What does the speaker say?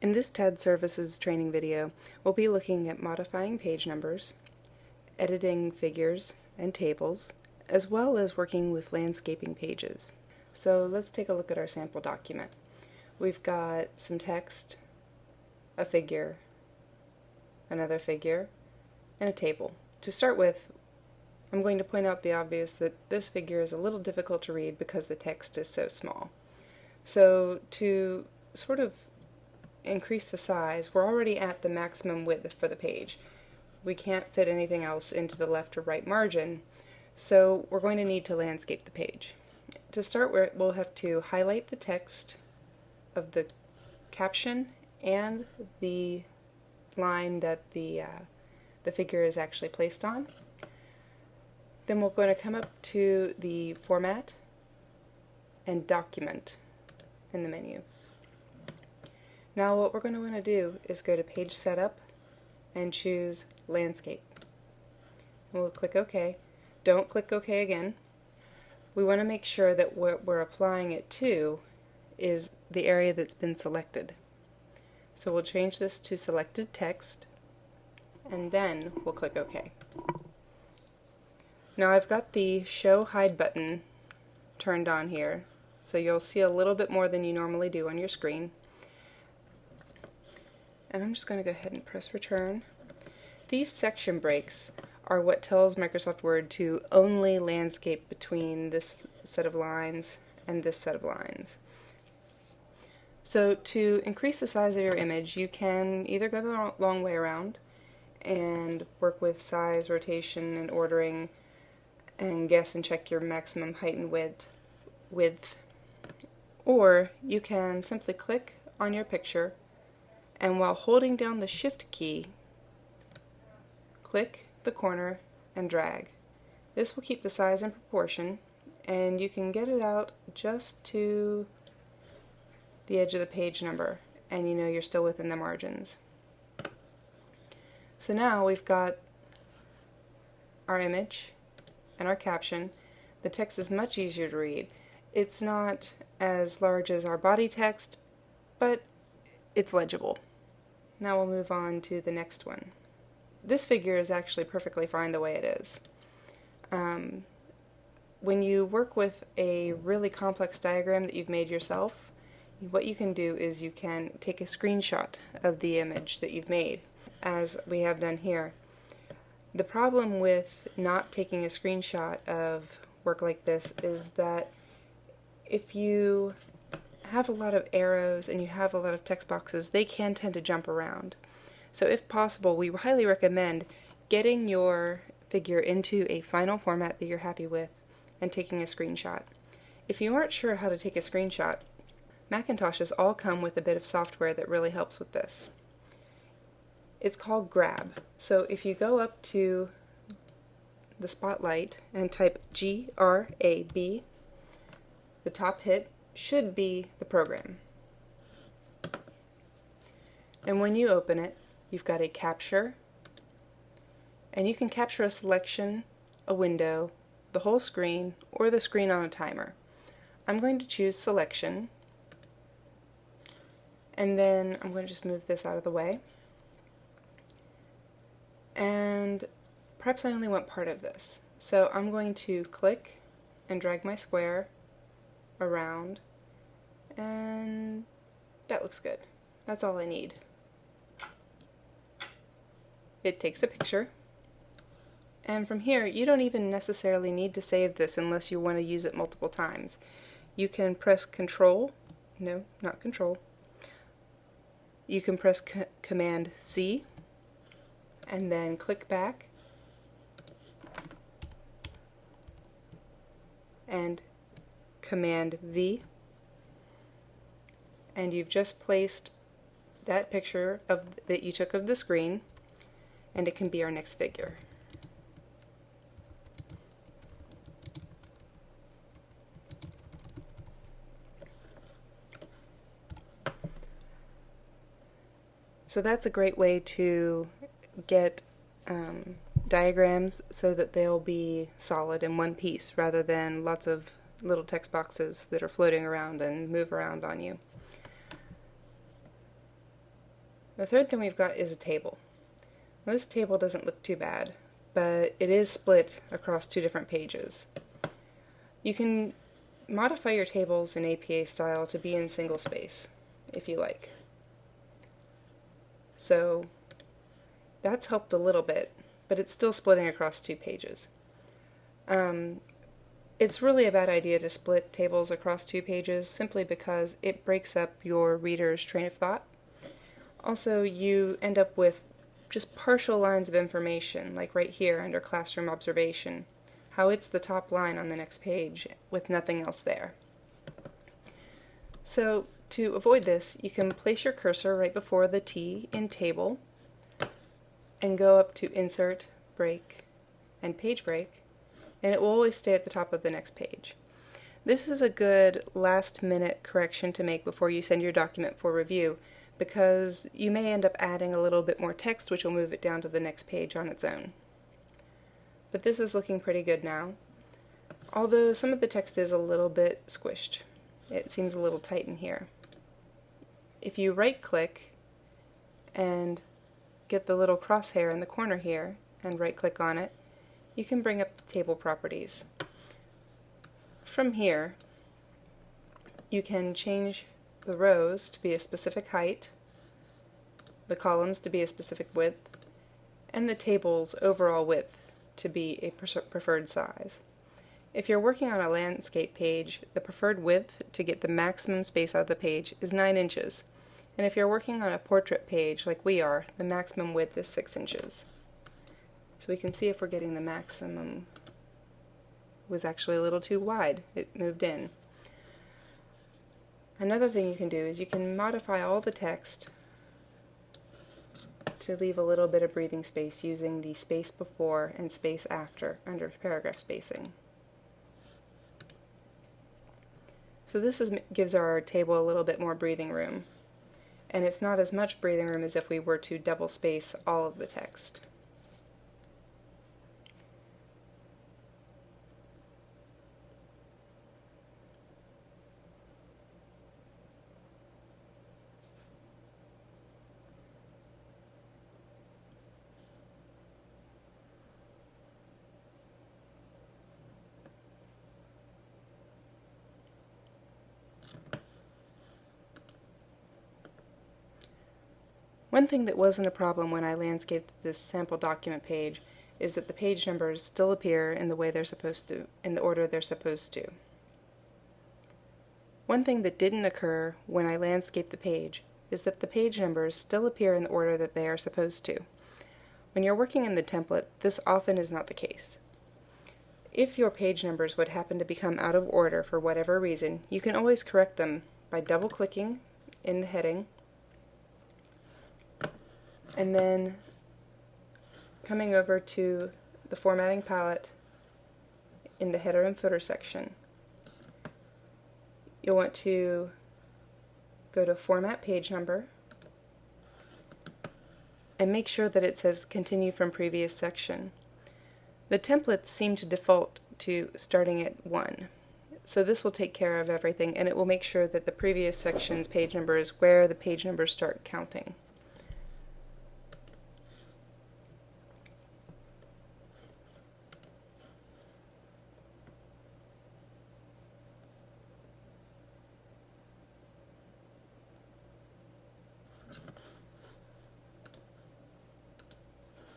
In this TED Services training video, we'll be looking at modifying page numbers, editing figures and tables, as well as working with landscaping pages. So let's take a look at our sample document. We've got some text, a figure, another figure, and a table. To start with, I'm going to point out the obvious that this figure is a little difficult to read because the text is so small. So to sort of increase the size, we're already at the maximum width for the page. We can't fit anything else into the left or right margin, so we're going to need to landscape the page. To start with, we'll have to highlight the text of the caption and the line that the figure is actually placed on. Then we're going to come up to the Format and Document in the menu. Now what we're going to want to do is go to Page Setup and choose Landscape. We'll click OK. Don't click OK again. We want to make sure that what we're applying it to is the area that's been selected. So we'll change this to Selected Text, and then we'll click OK. Now I've got the Show Hide button turned on here, so you'll see a little bit more than you normally do on your screen. And I'm just going to go ahead and press Return. These section breaks are what tells Microsoft Word to only landscape between this set of lines and this set of lines. So to increase the size of your image, you can either go the long way around and work with size, rotation, and ordering, and guess and check your maximum height and width, or you can simply click on your picture and while holding down the Shift key, click the corner and drag. This will keep the size in proportion, and you can get it out just to the edge of the page number, and you know you're still within the margins. So now we've got our image and our caption. The text is much easier to read. It's not as large as our body text, but it's legible. Now we'll move on to the next one. This figure is actually perfectly fine the way it is. When you work with a really complex diagram that you've made yourself, what you can do is you can take a screenshot of the image that you've made, as we have done here. The problem with not taking a screenshot of work like this is that if you have a lot of arrows and you have a lot of text boxes, they can tend to jump around. So if possible, we highly recommend getting your figure into a final format that you're happy with and taking a screenshot. If you aren't sure how to take a screenshot, Macintoshes all come with a bit of software that really helps with this. It's called Grab. So if you go up to the spotlight and type G-R-A-B, the top hit should be the program. And when you open it, you've got a capture, and you can capture a selection, a window, the whole screen, or the screen on a timer. I'm going to choose selection, and then I'm going to just move this out of the way. And perhaps I only want part of this. So I'm going to click and drag my square around, and that looks good. That's all I need. It takes a picture, and from here you don't even necessarily need to save this unless you want to use it multiple times. You can press Control, no, not Control. You can press Command C and then click back and Command V, and you've just placed that picture that you took of the screen, and it can be our next figure. So that's a great way to get diagrams so that they'll be solid in one piece rather than lots of little text boxes that are floating around and move around on you. The third thing we've got is a table. Now, this table doesn't look too bad, but it is split across two different pages. You can modify your tables in APA style to be in single space, if you like. So that's helped a little bit, but it's still splitting across two pages. It's really a bad idea to split tables across two pages simply because it breaks up your reader's train of thought. Also, you end up with just partial lines of information, like right here under classroom observation, how it's the top line on the next page with nothing else there. So to avoid this, you can place your cursor right before the T in table and go up to Insert, Break, and Page Break, and it will always stay at the top of the next page. This is a good last-minute correction to make before you send your document for review, because you may end up adding a little bit more text which will move it down to the next page on its own. But this is looking pretty good now, although some of the text is a little bit squished. It seems a little tight in here. If you right-click and get the little crosshair in the corner here and right-click on it, you can bring up the table properties. From here, you can change the rows to be a specific height, the columns to be a specific width, and the table's overall width to be a preferred size. If you're working on a landscape page, the preferred width to get the maximum space out of the page is 9 inches. And if you're working on a portrait page like we are, the maximum width is 6 inches. So we can see if we're getting the maximum was actually a little too wide. It moved in. Another thing you can do is you can modify all the text to leave a little bit of breathing space using the space before and space after under paragraph spacing. So this gives our table a little bit more breathing room, and it's not as much breathing room as if we were to double space all of the text. One thing that wasn't a problem when I landscaped this sample document page is that the page numbers still appear in the way they're supposed to, in the order they're supposed to. One thing that didn't occur when I landscaped the page is that the page numbers still appear in the order that they are supposed to. When you're working in the template, this often is not the case. If your page numbers would happen to become out of order for whatever reason, you can always correct them by double-clicking in the heading and then coming over to the formatting palette in the header and footer section. You'll want to go to Format Page Number and make sure that it says Continue from Previous Section. The templates seem to default to starting at 1, so this will take care of everything, and it will make sure that the previous section's page number is where the page numbers start counting.